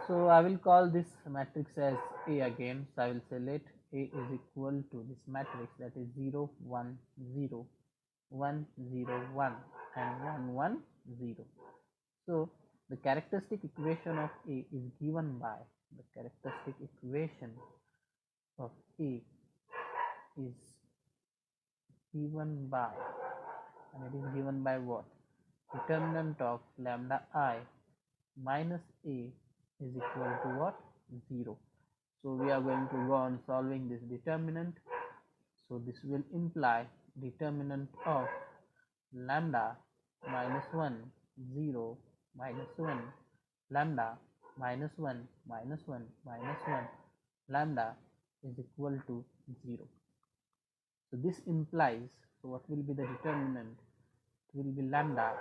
So I will call this matrix as A again. So I will say let A is equal to this matrix, that is 0 1 0 1 0 1 and 1 1 0. So the characteristic equation of A is given by the characteristic equation of A is given by, and it is given by what? Determinant of lambda I minus A is equal to what? 0. So we are going to go on solving this determinant. So this will imply determinant of lambda minus 1 0 minus 1 lambda minus 1 minus 1 minus 1 lambda is equal to 0. So this implies, so what will be the determinant? It will be lambda,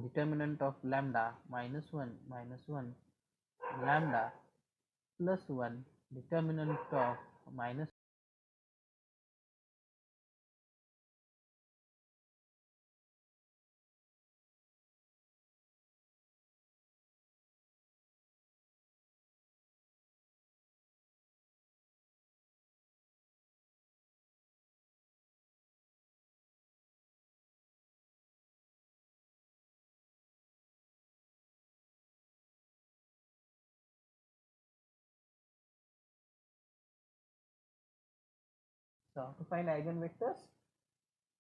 determinant of lambda minus 1 lambda plus 1, determinant of minus so to find eigenvectors.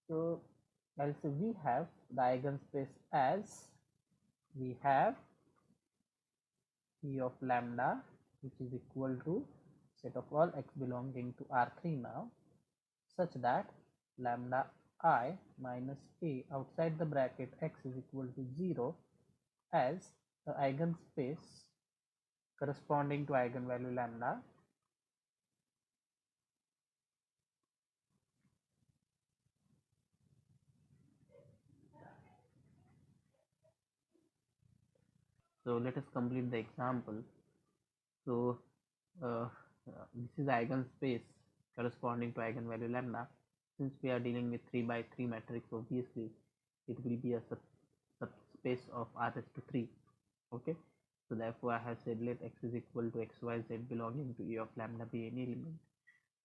So also we have the eigenspace as, we have E of lambda which is equal to set of all x belonging to R3 now, such that lambda I minus A outside the bracket x is equal to 0 as the eigenspace corresponding to eigenvalue lambda. So let us complete the example. So this is eigenspace corresponding to eigenvalue lambda. Since we are dealing with 3 by 3 matrix, obviously it will be a subspace of R raised to 3. Okay, so therefore I have said let x is equal to xyz belonging to E of lambda be any element,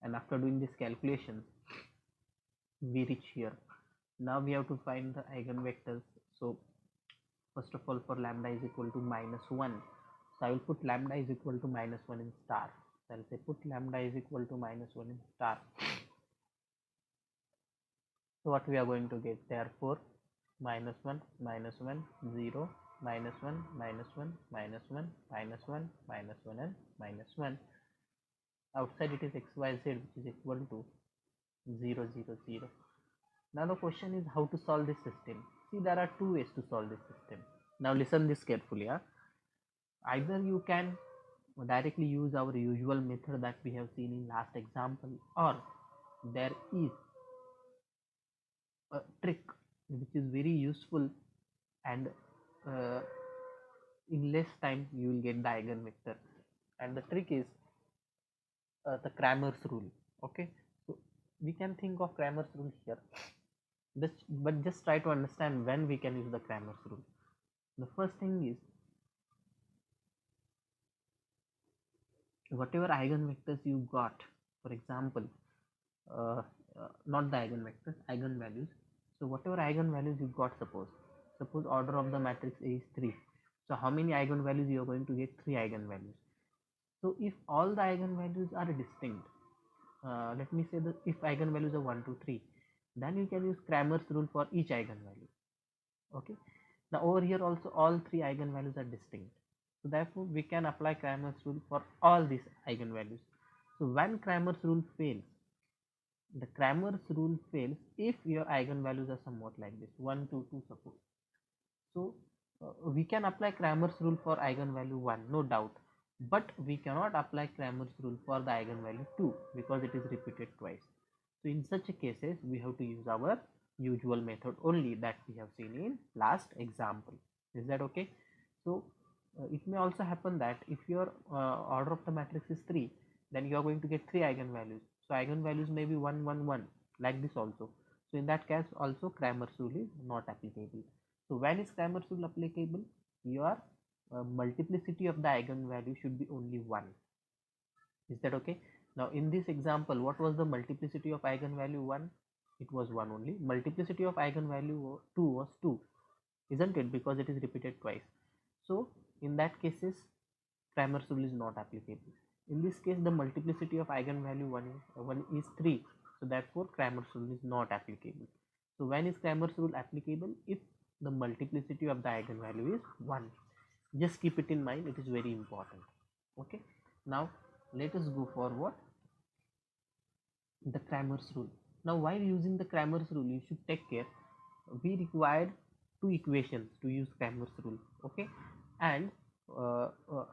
and after doing this calculation we reach here. Now we have to find the eigenvectors. So first of all, for lambda is equal to -1, so I will put lambda is equal to -1 in star. So I'll say put lambda is equal to -1 in star. So what we are going to get, therefore -1 -1 0 -1 -1 -1 -1 -1 and -1. Outside it is xyz which is equal to 0 0 0. Now the question is how to solve this system. See, there are two ways to solve this system. Now listen this carefully. Either you can directly use our usual method that we have seen in last example, or there is a trick which is very useful, and in less time you will get the eigenvector, and the trick is the Cramer's rule. Okay, so we can think of Cramer's rule here, but just try to understand when we can use the Cramer's rule. The first thing is, whatever eigenvectors you got, for example, not the eigenvectors, eigenvalues. So whatever eigenvalues you got, suppose order of the matrix A is 3. So how many eigenvalues you are going to get? 3 eigenvalues. So if all the eigenvalues are distinct, let me say that if eigenvalues are 1 2 3, then you can use Cramer's rule for each eigenvalue. Okay, now over here also all 3 eigenvalues are distinct, so therefore we can apply Cramer's rule for all these eigenvalues. So when Cramer's rule fails, the Cramer's rule fails if your eigenvalues are somewhat like this 1 2 2, suppose. So we can apply Cramer's rule for eigenvalue 1, no doubt, but we cannot apply Cramer's rule for the eigenvalue 2 because it is repeated twice. So in such cases we have to use our usual method only that we have seen in last example. Is that okay? So it may also happen that if your order of the matrix is 3, then you are going to get 3 eigenvalues. So eigenvalues may be 1 1 1 like this also. So in that case also Cramer's rule is not applicable. So when is Cramer's rule applicable? Your multiplicity of the eigenvalue should be only 1. Is that okay? Now in this example, what was the multiplicity of eigenvalue 1? It was 1 only. Multiplicity of eigenvalue 2 was 2, isn't it? Because it is repeated twice. So in that cases, Cramer's rule is not applicable. In this case, the multiplicity of eigenvalue 1 is 3. So therefore, Cramer's rule is not applicable. So when is Cramer's rule applicable? If the multiplicity of the eigenvalue is 1. Just keep it in mind, it is very important. Okay. Now let us go for what? The Cramer's rule. Now while using the Cramer's rule, you should take care. We required two equations to use Cramer's rule. Okay. And uh, uh,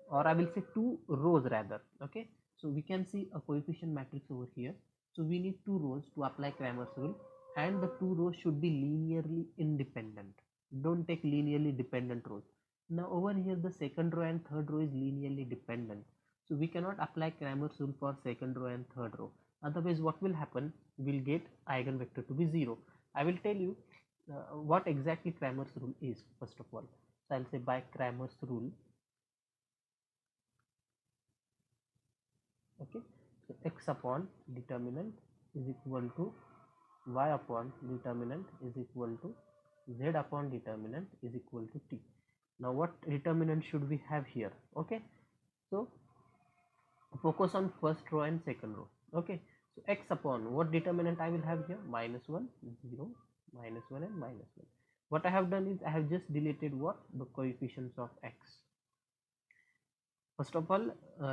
or I will say two rows rather. Okay. So we can see a coefficient matrix over here. So we need two rows to apply Cramer's rule, and the two rows should be linearly independent. Don't take linearly dependent rows. Now over here the second row and third row is linearly dependent. So we cannot apply Cramer's rule for second row and third row. Otherwise what will happen? We'll get eigenvector to be 0. I will tell you what exactly Cramer's rule is first of all. So I'll say by Cramer's rule. Okay. So x upon determinant is equal to y upon determinant is equal to z upon determinant is equal to t. Now what determinant should we have here? Okay. So focus on first row and second row. Okay. So x upon what determinant I will have here? Minus 1, 0, minus 1 and minus 1. What I have done is I have just deleted what? The coefficients of x. First of all,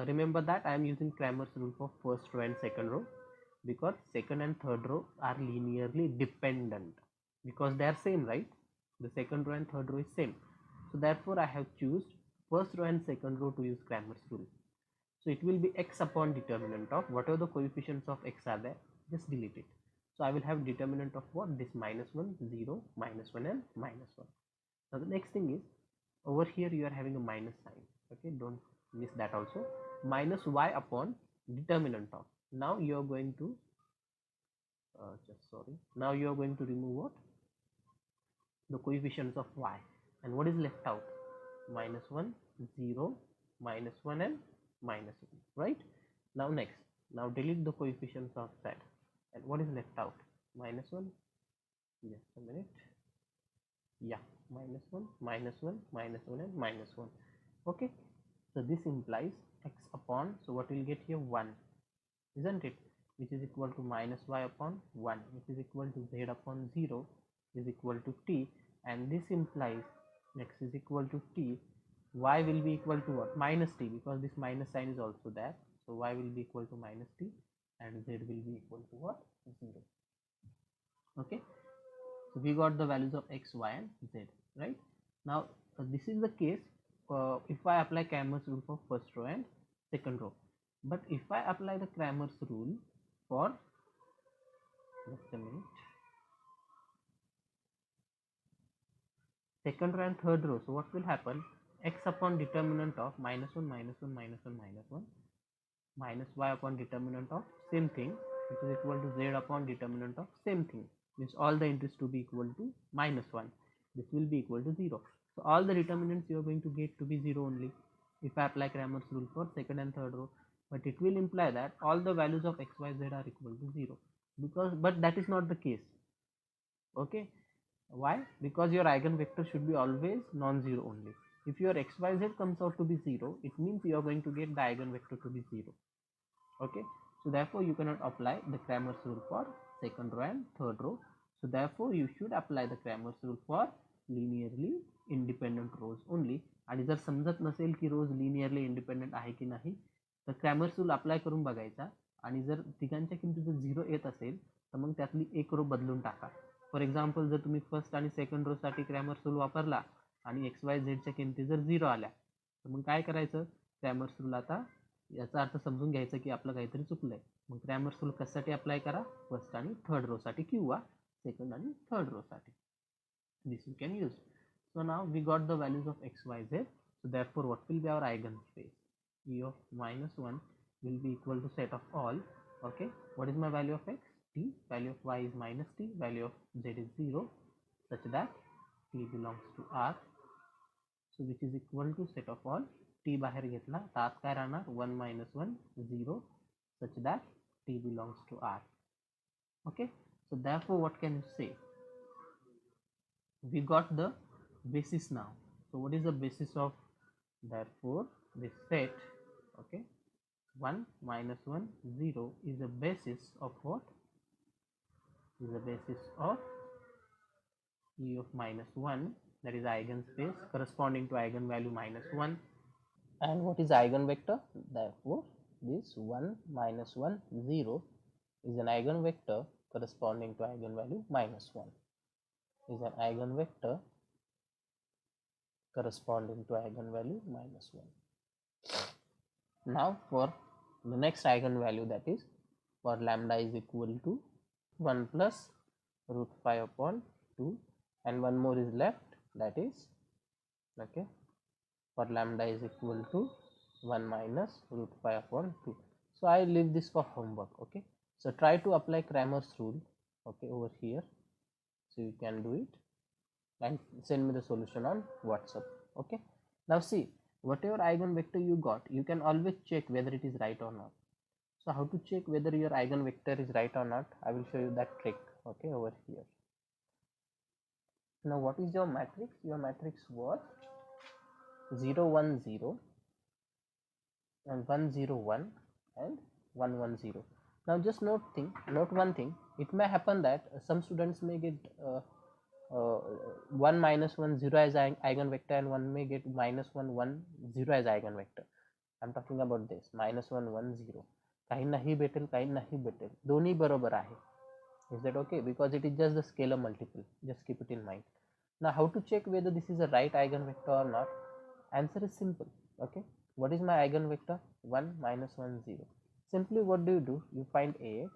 remember that I am using Cramer's rule for first row and second row, because second and third row are linearly dependent, because they are same, right? The second row and third row is same. So therefore I have choose first row and second row to use Cramer's rule. So it will be x upon determinant of whatever the coefficients of x are there, just delete it. So I will have determinant of what? This minus 1, 0, minus 1 and minus 1. Now the next thing is, over here you are having a minus sign. Okay, don't miss that also. Minus y upon determinant of. Now you are going to now you are going to remove what? The coefficients of y. And what is left out? Minus 1, 0, minus 1 and minus 1, right? Now next, now delete the coefficients of z. And what is left out? Minus 1, just a minute, yeah, minus 1, minus 1, minus 1 and minus 1. Okay, so this implies x upon, so what we'll get here? 1, isn't it? Which is equal to minus y upon 1, which is equal to z upon 0 is equal to t, and this implies x is equal to t, y will be equal to what? Minus t, because this minus sign is also there. So y will be equal to minus t and z will be equal to what? 0. Okay, so we got the values of x, y and z, right? Now this is the case if I apply Cramer's rule for first row and second row. But if I apply the Cramer's rule for, just a minute, second row and third row, so what will happen? X upon determinant of minus 1, minus 1, minus 1, minus 1, minus y upon determinant of same thing, which is equal to z upon determinant of same thing, means all the entries to be equal to minus 1. This will be equal to 0. So all the determinants you are going to get to be 0 only if I apply Cramer's rule for second and third row. But it will imply that all the values of x, y, z are equal to 0, because but that is not the case. Okay, why? Because your eigenvector should be always non-zero only. If your x, y, z comes out to be 0, it means you are going to get the eigenvector to be 0. Okay, so therefore you cannot apply the Cramer's rule for second row and third row. So therefore you should apply the Cramer's rule for linearly independent rows only. आणि जर समजत नसेल की रोज linearly independent आहे की नाही, तर Cramer's rule apply करून बघायचा, आणि जर तिघांच्या किमती जर 0 येत असेल तर मग त्यातली एक रो बदलून टाका. फॉर एक्झाम्पल जर तुम्ही फर्स्ट आणि सेकंड रो साठी क्रॅमर्स रूल वापरला आणि एक्स वाय झेडच्या किमती जर 0 आल्या तर मग काय करायचं? क्रॅमर्स रूल आता याचा अर्थ समजून घ्यायचं की आपलं काहीतरी चुकलंय. मग क्रॅमर्स रूल कशासाठी अप्लाय करा? फर्स्ट आणि थर्ड रो साठी किंवा सेकंड आणि थर्ड रो साठी. This you can use. So now we got the values of x, y, z. So therefore what will be our eigenspace? E of minus 1 will be equal to set of all. Okay, what is my value of x? T. Value of y is minus t. Value of z is 0, such that t belongs to R. so which is equal to set of all t बाहेर घेतला तर आत काय राहणार 1 minus 1 0 such that t belongs to R. Okay, so therefore what can you say? We got the basis now. So what is the basis of, therefore this set, okay, 1 minus 1 0 is the basis of what? Is the basis of E of minus 1, that is eigenspace corresponding to eigenvalue minus 1. And what is eigenvector? Therefore this 1 minus 1 0 is an eigenvector corresponding to eigenvalue minus 1, is an eigenvector corresponding to eigenvalue minus 1. Now for the next eigenvalue, that is for lambda is equal to 1 plus root 5 upon 2, and one more is left, that is, okay, for lambda is equal to 1 minus root 5 upon 2. So I leave this for homework. Okay, so try to apply Cramer's rule, okay, over here, so you can do it and send me the solution on WhatsApp. Okay, now see, whatever eigenvector you got, you can always check whether it is right or not. So how to check whether your eigenvector is right or not, I will show you that trick, okay, over here. Now what is your matrix? Your matrix was 0 1 0 and 1 0 1 and 1 1 0. Now just note one thing, it may happen that some students may get 1 minus 1 0 as eigenvector, and one may get minus 1 1 0 as eigenvector. I'm talking about this minus 1 1 0. काहींनाही भेटेल, काहींनाही भेटेल, दोन्ही बरोबर आहे. Is that okay? Because it is just the scalar multiple. Just keep it in mind. Now how to check whether this is a right eigenvector or not? Answer is simple. Okay, what is my eigenvector? 1 minus 1 0. Simply what do? You find Ax,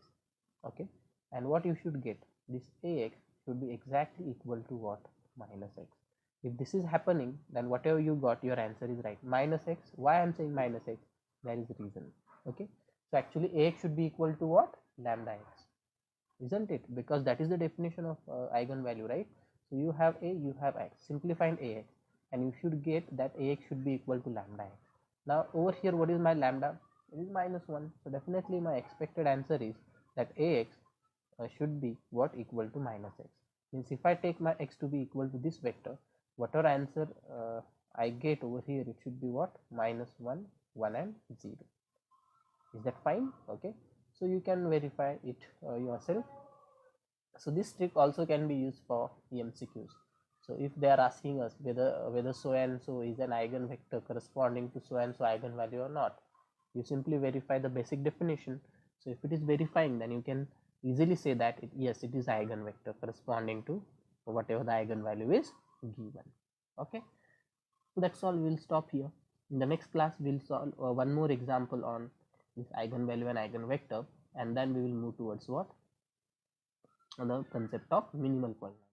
okay, and what you should get, this Ax should be exactly equal to what? Minus x. If this is happening, then whatever you got, your answer is right. Minus x, why I'm saying minus x? There is a reason. Okay, so actually Ax should be equal to what? Lambda x, isn't it? Because that is the definition of eigenvalue, right? So you have A, you have x, simply find Ax, and you should get that Ax should be equal to lambda x. Now over here, what is my lambda? It is minus 1. So definitely my expected answer is that Ax should be what? Equal to minus x. Means if I take my x to be equal to this vector, whatever answer I get over here, it should be what? Minus 1 1 and 0. Is that fine? Okay, so you can verify it yourself. So this trick also can be used for MCQs. So if they are asking us whether so and so is an eigenvector corresponding to so and so eigenvalue or not, you simply verify the basic definition. So if it is verifying, then you can easily say that yes, it is eigenvector corresponding to whatever the eigenvalue is given. Okay, so that's all. We'll stop here. In the next class, we'll solve one more example on this eigenvalue and eigenvector, and then we will move towards what? The concept of minimal polynomial.